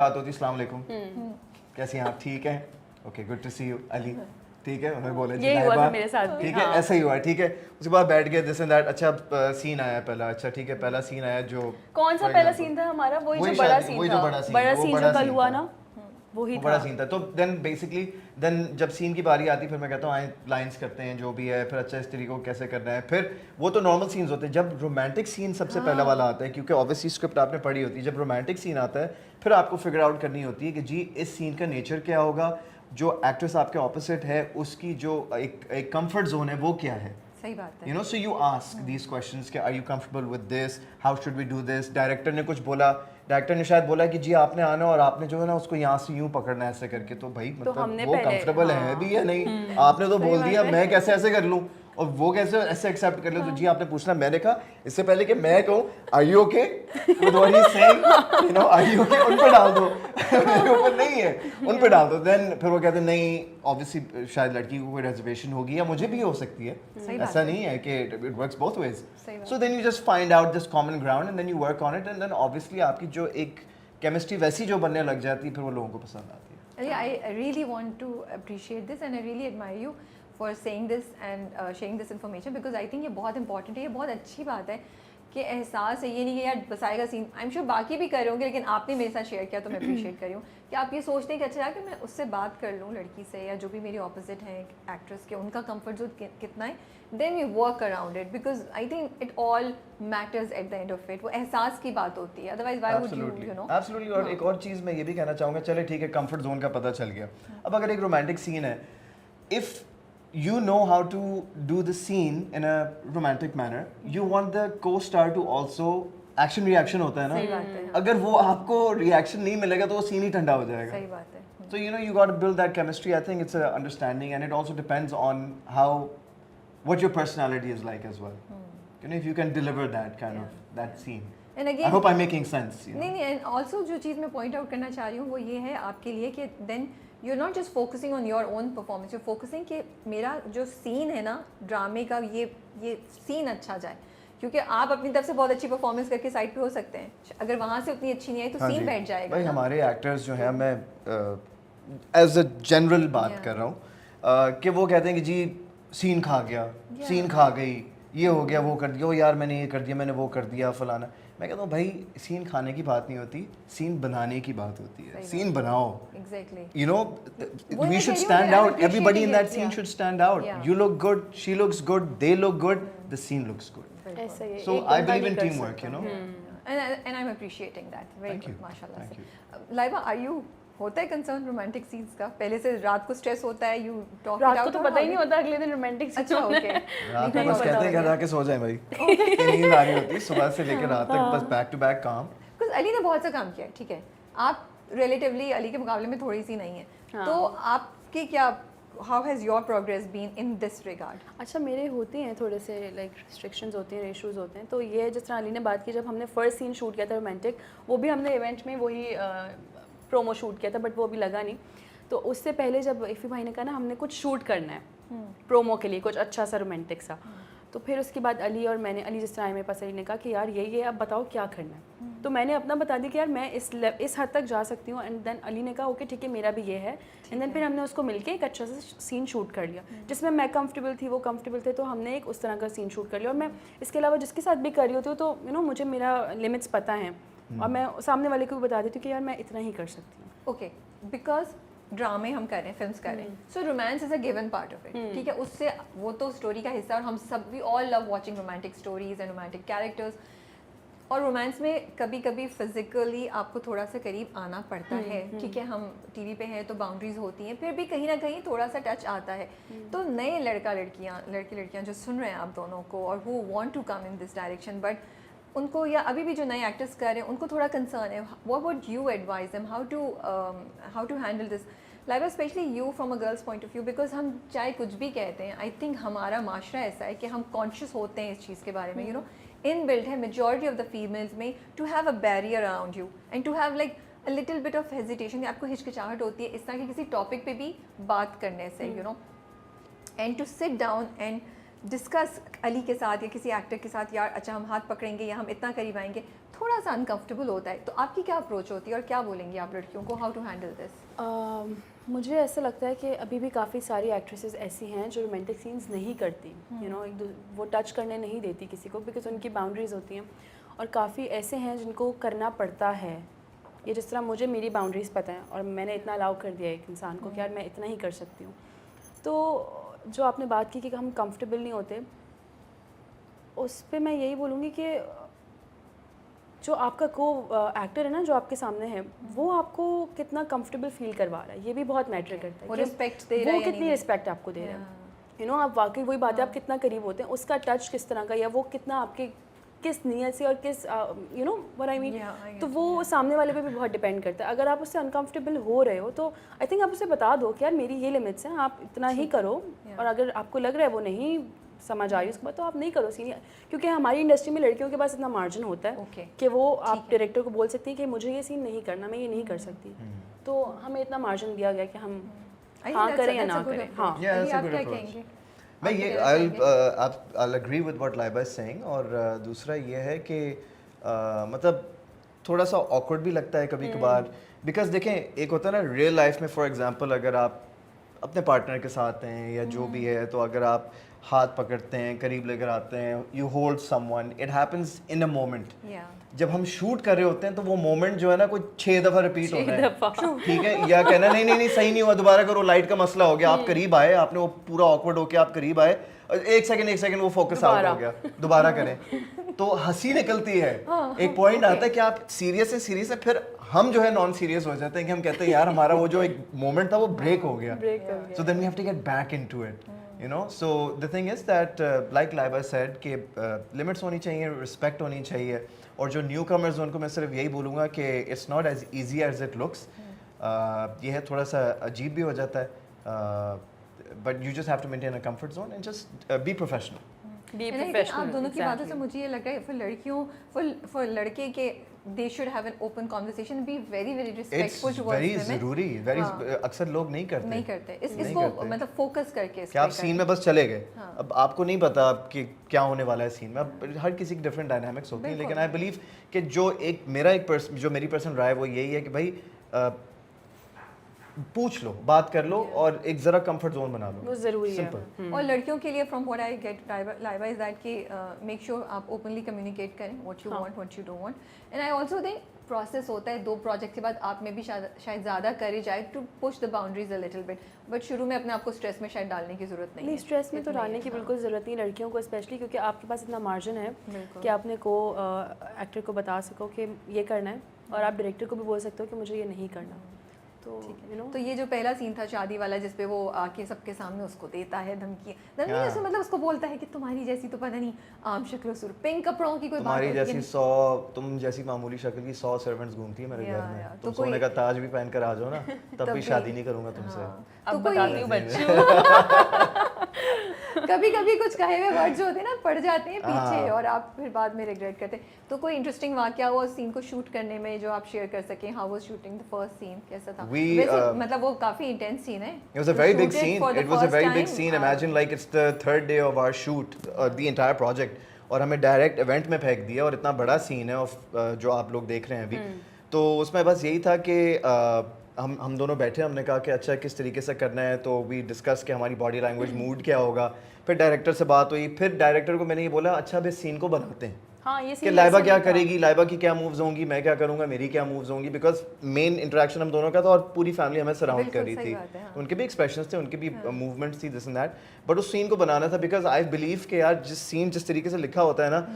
बात होती अस्सलाम वालेकुम, कैसी हैं आप, ठीक हैं, okay good to see you Ali, ठीक है, उन्होंने बोला यही हुआ था मेरे साथ भी, ठीक है, हाँ। ऐसा ही हुआ, ठीक है। उसके बाद बैठ गए दिस एंड दैट, अच्छा सीन आया पहला, अच्छा ठीक है, पहला सीन आया जो कौन सा पहला सीन था हमारा? वही जो बड़ा सीन था, बड़ा सीन जो कल हुआ ना, वही वो बड़ा था। सीन था। तो देन बेसिकली जब सीन की बारी आती, फिर मैं कहता हूँ आए लाइंस करते हैं जो भी है, फिर अच्छा इस तरीके को कैसे करना है, फिर वो तो नॉर्मल सीन्स होते हैं। जब रोमांटिक सीन सबसे पहला वाला आता है, क्योंकि ऑब्वियसली स्क्रिप्ट आपने पढ़ी होती है, जब रोमांटिक सीन आता है फिर आपको फिगर आउट करनी होती है कि जी इस सीन का नेचर क्या होगा, जो एक्ट्रेस आपके ऑपोजिट है उसकी जो एक कंफर्ट जोन है वो क्या है। सही बात है। You know, so you ask these questions कि are you comfortable with this? How should we do this? Director ने कुछ बोला, डायरेक्टर ने शायद बोला कि जी आपने आना और आपने जो है ना उसको यहाँ से यूं पकड़ना है ऐसे करके, तो भाई मतलब हमने वो पहले- कंफर्टेबल है भी या नहीं, आपने तो बोल दिया, मैं कैसे ऐसे कर लूँ और वो कैसे ऐसे एक्सेप्ट कर ले, तो जी आपने पूछना, मैंने कहा इससे पहले कि मैं कहूँ are you okay with what he is saying, you know are you okay, उन पे डाल दो मेरे ऊपर नहीं है, उन पे डाल दो। देन फिर वो कहते हैं नहीं ऑब्वियसली शायद लड़की को कोई रिजर्वेशन होगी या मुझे भी हो सकती है, ऐसा नहीं है कि it works both ways. So then you just find out this common ground and then you work on it and then obviously आपकी जो एक केमिस्ट्री वैसी जो बनने लग जाती है फिर वो लोगों को पसंद आती है। I really want to appreciate this and I really admire you for saying this and sharing this information because I think ये बहुत important है, ये बहुत अच्छी बात है कि एहसास है, ये नहीं कि यार बस आएगा सीन, आई एम श्योर बाकी भी कर रहे होंगे, लेकिन आपने मेरे साथ शेयर किया तो मैं अप्रिशिएट कर रही हूँ कि आप ये सोचते हैं कि अच्छा यार कि मैं उससे बात कर लूँ लड़की से या जो भी मेरी ऑपोजिट है एक्ट्रेस के, उनका कंफर्ट जोन कितना है, then we work around it because I think it all matters at the end of it. वो एहसास की बात होती है, otherwise why would you know. Absolutely. और एक और चीज़ मैं ये भी कहना चाहूँगा, चले ठीक है कंफर्ट जोन का पता चल गया, अब अगर एक रोमांटिक सीन है, if you know how to do the scene in a romantic manner, you want the co-star to also action reaction होता है सही ना, बात है। अगर वो आपको reaction नहीं मिलेगा तो वो scene ही ठंडा हो जाएगा। सही बात है। So you know you got to build that chemistry. I think it's a understanding and it also depends on how what your personality is like as well. You know if you can deliver that kind of that scene. And again, I hope I'm making sense. You know? नहीं नहीं, and also जो चीज़ मैं point out करना चाह रही हूँ वो ये है आपके लिए कि then you are not just focusing on your own performance, you focusing कि मेरा जो सीन है ना ड्रामे का, ये सीन अच्छा जाए, क्योंकि आप अपनी तरफ से बहुत अच्छी परफॉर्मेंस करके साइड पे हो सकते हैं, अगर वहाँ से उतनी अच्छी नहीं आई तो हाँ सीन जी। बैठ जाएगा भाई ना। हमारे एक्टर्स जो हैं, मैं एज अ जनरल बात कर रहा हूँ कि वो कहते हैं कि जी सीन खा गया, सीन खा गई, ये हो गया, वो कर दिया, ओ यार मैंने ये कर दिया, मैंने वो कर दिया फलाना। मैं कहता हूँ भाई सीन खाने की बात नहीं होती, सीन बनाने की बात होती है, सीन बनाओ। एग्जैक्टली। You know, वही we मैं should कह रही हूँ, stand I'm out. Everybody in that appreciating scene it, should stand out. Yeah. You look good, she looks good, they look good, the scene looks good. ऐसा ही है, So एक I बंदा believe नहीं in कर teamwork, सकता। you know. And I'm appreciating that very Thank good, you. माशाल्लाह Thank से। Laiba, are you होता है कंसर्न रोमांटिक सीन्स का? पहले से रात को स्ट्रेस होता है, यू टॉक रात को तो पता ही नहीं होता अगले दिन रोमांटिक अच्छा ओके। रात में बस कहते हैं घर आके सो जाए भाई, नींद आ रही होती है सुबह से लेकर रात तक, बस बैक टू बैक काम। बिकॉज अली ने बहुत सा काम किया है, ठीक है, आप रिलेटिवली अली के मुकाबले में थोड़ी सी नहीं है, तो आपकी क्या, how has your progress been in this regard? अच्छा मेरे होते हैं थोड़े से लाइक रिस्ट्रिक्शंस होते हैं, इश्यूज होते हैं, तो ये जिस तरह अली ने बात की, जब हमने फर्स्ट सीन शूट किया था रोमांटिक, वो भी हमने इवेंट में वही प्रोमो शूट किया था, बट वो अभी लगा नहीं। तो उससे पहले जब इफ़ी भाई ने कहा ना हमने कुछ शूट करना है प्रोमो के लिए, कुछ अच्छा सा रोमांटिक सा, तो फिर उसके बाद अली और मैंने, अली जिस तरह आए मेरे पास, अली ने कहा कि यार ये अब बताओ क्या करना है, तो मैंने अपना बता दिया कि यार मैं इस हद तक जा सकती हूँ, एंड देन अली ने कहा ओके ठीक है मेरा भी ये है, एंड देन फिर हमने उसको मिलके एक अच्छा सा सीन शूट कर लिया जिसमें मैं कंफर्टेबल थी, वो कंफर्टेबल थे, तो हमने एक उस तरह का सीन शूट कर लिया। और मैं इसके अलावा जिसके साथ भी कर रही होती हूँ तो यू नो मुझे मेरा लिमिट्स पता है और मैं सामने वाले को भी बता देती हूँ कि यार मैं इतना ही कर सकती हूँ। ओके, बिकॉज ड्रामे हम कर रहे हैं, फिल्म्स कर रहे हैं, so romance is a given part of it, ठीक है, उससे वो तो स्टोरी का हिस्सा, और हम सब भी all love watching romantic stories and romantic characters, और रोमांस में कभी कभी फिजिकली आपको थोड़ा सा करीब आना पड़ता है, ठीक है, हम टीवी पे हैं तो बाउंड्रीज होती हैं, फिर भी कहीं ना कहीं थोड़ा सा टच आता है। तो नए लड़कियाँ जो सुन रहे हैं आप दोनों को और who want to come in this direction, but उनको, या अभी भी जो नए एक्टर्स कर रहे हैं उनको थोड़ा कंसर्न है, what would you advise them how to handle this, like specially you from a girl's point of view, because हम चाहे कुछ भी कहते हैं, आई थिंक हमारा माशरा ऐसा है कि हम कॉन्शियस होते हैं इस चीज़ के बारे में, यू नो, इन बिल्ट है मेजॉरिटी ऑफ द फीमेल्स में to have a barrier around you and to have like a little bit of hesitation, आपको हिचकिचाहट होती है इस तरह के किसी टॉपिक पे भी बात करने से, you know, and to sit down and discuss Ali के साथ या किसी एक्टर के साथ, यार अच्छा हम हाथ पकड़ेंगे या हम इतना करीब आएंगे, थोड़ा सा अनकंफर्टेबल होता है, तो आपकी क्या अप्रोच होती है और क्या बोलेंगे आप लड़कियों को, हाउ टू हैंडल दिस? मुझे ऐसा लगता है कि अभी भी काफ़ी सारी एक्ट्रेसेस ऐसी हैं जो रोमांटिक सीन्स नहीं करती, यू नो, वो टच करने नहीं देती किसी को, बिकॉज उनकी बाउंड्रीज होती हैं, और काफ़ी ऐसे हैं जिनको करना पड़ता है। ये जिस तरह मुझे मेरी बाउंड्रीज़ पता है और मैंने इतना अलाउ कर दिया एक इंसान को कि यार मैं इतना ही कर सकती हूँ। तो जो आपने बात की कि हम कंफर्टेबल नहीं होते, उस पे मैं यही बोलूँगी कि जो आपका एक्टर है ना, जो आपके सामने है, वो आपको कितना कंफर्टेबल फील करवा रहा है, ये भी बहुत मैटर करता है। वो कि रिस्पेक्ट दे रहा है वो या कितनी नहीं? रिस्पेक्ट आपको दे रहा है, यू नो, आप वाकई वही बात है, आप कितना करीब होते हैं, उसका टच किस तरह का, या वो कितना आपके किस नीयत से और किस you know what I mean, तो वो सामने वाले पे भी बहुत डिपेंड करता है। अगर आप उससे अनकंफर्टेबल हो रहे हो तो आई थिंक आप उसे बता दो कि यार मेरी ये लिमिट्स हैं, आप इतना ही करो, और अगर आपको लग रहा है वो नहीं समझ आ रही उसके बाद तो आप नहीं करो सीनियर, क्योंकि हमारी इंडस्ट्री में लड़कियों के पास इतना मार्जिन होता है कि वो आप डायरेक्टर को बोल सकती हैं कि मुझे ये सीन नहीं करना, मैं ये नहीं कर सकती, तो हमें इतना मार्जिन दिया गया कि हम हाँ करें या ना करें। हाँ, आप क्या कहेंगे? मैं ये I'll agree with what Laiba is saying, और दूसरा ये है कि मतलब थोड़ा सा awkward भी लगता है कभी कभार, बिकॉज देखें एक होता है ना रियल लाइफ में, फॉर एग्जांपल अगर आप अपने पार्टनर के साथ हैं या जो भी है, तो अगर आप हाथ पकड़ते हैं, करीब लेकर आते हैं, you hold someone, it happens in a moment. जब हम शूट कर रहे होते हैं तो वो मोमेंट जो है ना कोई 6 दफ़ा रिपीट होता है, ठीक है, या कहना नहीं नहीं नहीं सही नहीं हुआ, दोबारा करो, लाइट का मसला हो गया, आप करीब आए, आपने वो पूरा ऑकवर्ड होके आप करीब आए, एक सेकंड वो फोकस आउट हो गया, दोबारा करें, तो हंसी निकलती है। एक पॉइंट आता है कि आप सीरियस है, फिर हम जो है नॉन सीरियस हो जाते हैं कि हम कहते हैं यार हमारा वो जो एक मोमेंट था वो ब्रेक हो गया, so then we have to get back into it, you know. So the thing is that like Laiba said कि लिमिट्स होनी चाहिए, रिस्पेक्ट होनी चाहिए, और जो न्यू कमर्स उनको मैं सिर्फ यही बोलूँगा कि it's not as easy as it looks, ये है थोड़ा सा अजीब भी हो जाता है, but you just have to maintain a comfort zone and just be professional. आप दोनों की बातों से मुझे ये लग रहा है फॉर लड़कियों, फॉर लड़के के they should have an open conversation, be very very respectful towards very जरूरी, वेरी अक्सर लोग नहीं करते इसको मतलब फोकस करके कि आप सीन में बस चले गए, अब आपको नहीं पता कि क्या होने वाला है सीन में, अब हर किसी की डिफरेंट डायनामिक्स होती हैं, लेकिन आई बिलीव कि जो मेरी पर्सनल राय वो यही है कि भाई पूछ लो, बात कर लो, और एक जरा कंफर्ट जोन बना लो, वो जरूरी है। और लड़कियों के लिए from what I get Laiba is that कि मेक श्योर आप ओपनली कम्युनिकेट करें what you want, what you don't want, and I also think process होता है 2 प्रोजेक्ट के बाद आप में भी शायद ज़्यादा करेज आए to push the boundaries a little bit, but शुरू में अपने आप को स्ट्रेस में शायद डालने की जरूरत नहीं है। स्ट्रेस में तो डालने की बिल्कुल ज़रूरत नहीं लड़कियों को, स्पेशली क्योंकि आपके पास इतना मार्जिन है कि आपने एक्टर को बता सको कि ये करना है, और आप डायरेक्टर को भी बोल सकते हो कि मुझे ये नहीं करना। तो यू नो, तो ये जो पहला सीन था शादी वाला जिसपे वो आके सबके सामने उसको देता है धमकी उसको, मतलब उसको बोलता है कि तुम्हारी जैसी तो पता नहीं आम शक्ल सुर, पिंक कपड़ों की कोई बात तुम्हारी जैसी 100 तुम जैसी मामूली शक्ल की 100 सर्वेंट्स घूमती है मेरे घर में, तुम सोने का ताज भी पहन कर आ जाओ ना, तब भी शादी नहीं करूंगा तुमसे। अब बताती हूँ बच्चों कभी कभी कुछ कहे हुए वर्ड जो होते हैं ना पड़ जाते हैं पीछे, और आप फिर बाद में रिग्रेट करते हैं। तो कोई इंटरेस्टिंग वाकया हुआ उस सीन को शूट करने में जो आप शेयर कर सकें? How was shooting the first scene, कैसा था? मतलब वो काफी इंटेंस सीन है, it was a very big scene, it was a very big scene, imagine like it's the 3rd day of our shoot, the entire project, और हमें direct event में फेंक दिया, और इतना बड़ा सीन है और जो आप लोग देख रहे हैं अभी, तो उसमें बस यही था कि हम दोनों बैठे, हमने कहा कि अच्छा किस तरीके से करना है, तो वी डिस्कस कि हमारी बॉडी लैंग्वेज मूड क्या होगा, फिर डायरेक्टर से बात हुई, फिर डायरेक्टर को मैंने ये बोला अच्छा अब इस सीन को बनाते हैं, हाँ, ये कि लाइबा क्या करेगी, लाइबा की क्या मूव्स होंगी, मैं क्या करूंगा, मेरी क्या मूव्स होंगी, बिकॉज मेन इंटरेक्शन हम दोनों का था, और पूरी फैमिली हमें सराउंड कर रही थी, उनके भी एक्सप्रेशंस थे, उनके भी मूवमेंट्स थी, दिस एंड दैट, बट उस सीन को बनाना था, बिकॉज आई बिलीव कि यार जिस तरीके से लिखा होता है ना